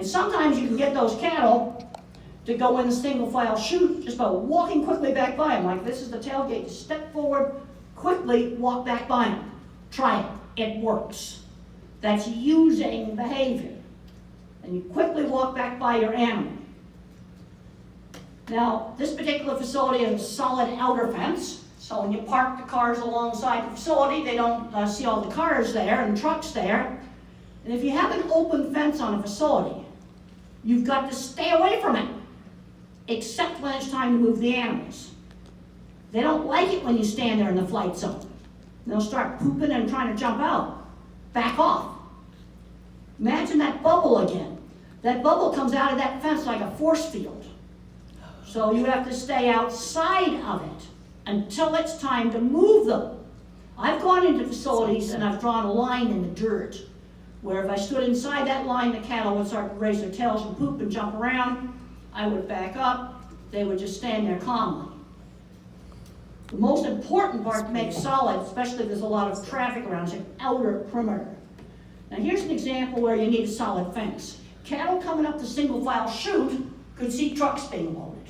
And sometimes you can get those cattle to go in the single file chute just by walking quickly back by them. Like this is the tailgate. Step forward, quickly walk back by them. Try it. It works. That's using behavior. And you quickly walk back by your animal. Now, this particular facility has a solid outer fence. So when you park the cars alongside the facility, they don't see all the cars there and trucks there. And if you have an open fence on a facility, you've got to stay away from it, except when it's time to move the animals. They don't like it when you stand there in the flight zone. They'll start pooping and trying to jump out. Back off. Imagine that bubble again. That bubble comes out of that fence like a force field. So you have to stay outside of it until it's time to move them. I've gone into facilities and I've drawn a line in the dirt where if I stood inside that line, the cattle would start to raise their tails and poop and jump around. I would back up. They would just stand there calmly. The most important part to make solid, especially if there's a lot of traffic around, is an outer perimeter. Now here's an example where you need a solid fence. Cattle coming up the single file chute could see trucks being loaded.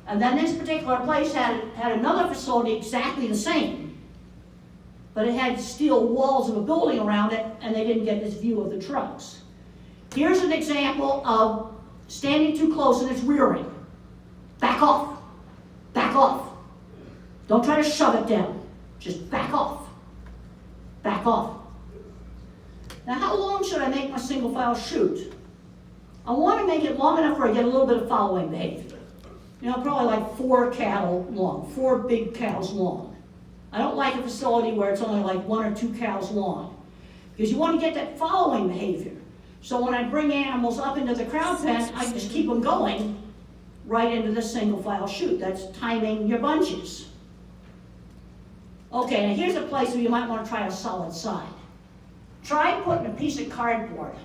And then this particular place had another facility exactly the same. But it had steel walls of a building around it, and they didn't get this view of the trucks. Here's an example of standing too close and it's rearing. Back off. Back off. Don't try to shove it down. Just back off. Back off. Now, how long should I make my single file chute? I want to make it long enough where I get a little bit of following behavior. Probably like 4 cattle long, 4 big cows long. I don't like a facility where it's only like 1 or 2 cows long, because you want to get that following behavior. So when I bring animals up into the crowd pen, I just keep them going right into the single file chute. That's timing your bunches. Okay, now here's a place where you might want to try a solid side. Try putting a piece of cardboard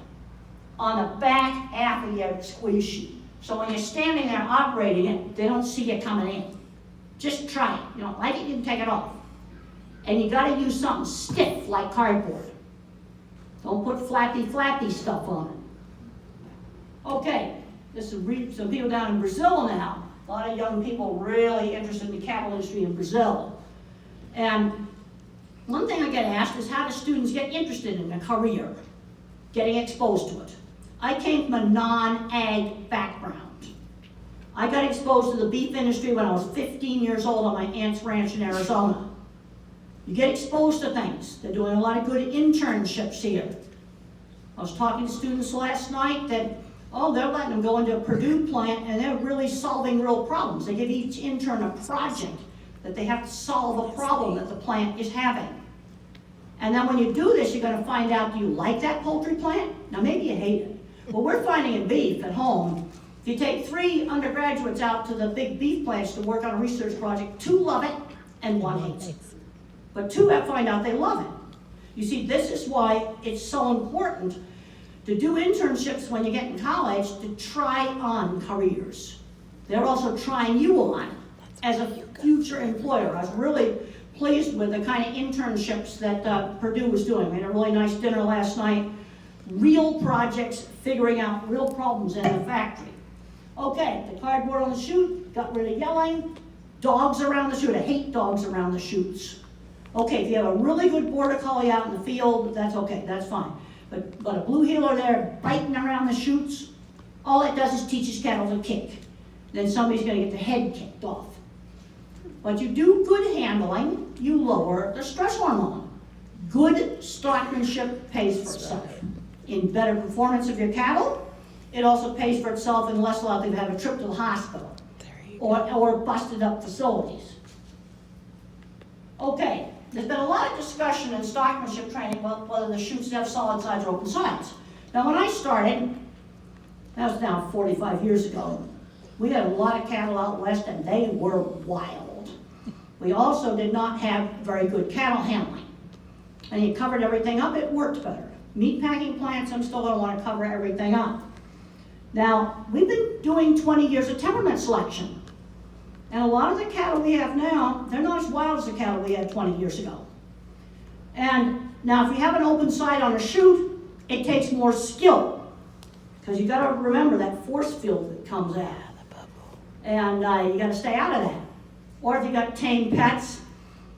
on the back half of your squeeze sheet. So when you're standing there operating it, they don't see you coming in. Just try it. You don't like it, you can take it off. And you got to use something stiff like cardboard. Don't put flappy stuff on it. Okay, this is some people down in Brazil now. A lot of young people really interested in the cattle industry in Brazil. And one thing I get asked is, how do students get interested in a career, getting exposed to it? I came from a non-ag background. I got exposed to the beef industry when I was 15 years old on my aunt's ranch in Arizona. You get exposed to things. They're doing a lot of good internships here. I was talking to students last night that, they're letting them go into a Purdue plant and they're really solving real problems. They give each intern a project that they have to solve a problem that the plant is having. And then when you do this, you're going to find out, do you like that poultry plant? Now maybe you hate it. Well, we're finding in beef at home, if you take 3 undergraduates out to the big beef plants to work on a research project, 2 love it and 1 hates it. But 2 have find out they love it. You see, this is why it's so important to do internships when you get in college, to try on careers. They're also trying you on as a future employer. I was really pleased with the kind of internships that Purdue was doing. We had a really nice dinner last night. Real projects, figuring out real problems in the factory. Okay, the cardboard on the chute, got rid of yelling. Dogs around the chute. I hate dogs around the chutes. Okay, if you have a really good border collie out in the field, that's okay, that's fine. But a blue heeler there biting around the chutes, all it does is teaches cattle to kick. Then somebody's going to get their head kicked off. But you do good handling, you lower the stress hormone. Good stockmanship pays for itself in better performance of your cattle. It also pays for itself in less likely to have a trip to the hospital or busted up facilities. Okay, there's been a lot of discussion in stockmanship training about whether the chutes have solid sides or open sides. Now when I started, that was now 45 years ago, we had a lot of cattle out west and they were wild. We also did not have very good cattle handling. And you covered everything up, it worked better. Meat packing plants, I'm still going to want to cover everything up. Now, we've been doing 20 years of temperament selection. And a lot of the cattle we have now, they're not as wild as the cattle we had 20 years ago. And now if you have an open side on a chute, it takes more skill. Because you gotta remember that force field that comes out. And you gotta stay out of that. Or if you got tame pets,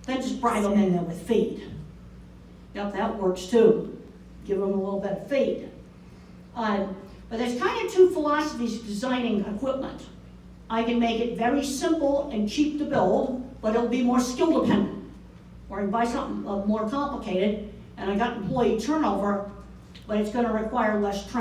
then just bribe them in there with feed. Yep, that works too. Give them a little bit of feed. But there's kind of two philosophies designing equipment. I can make it very simple and cheap to build, but it'll be more skill dependent. Or I can buy something more complicated, and I got employee turnover, but it's gonna require less training.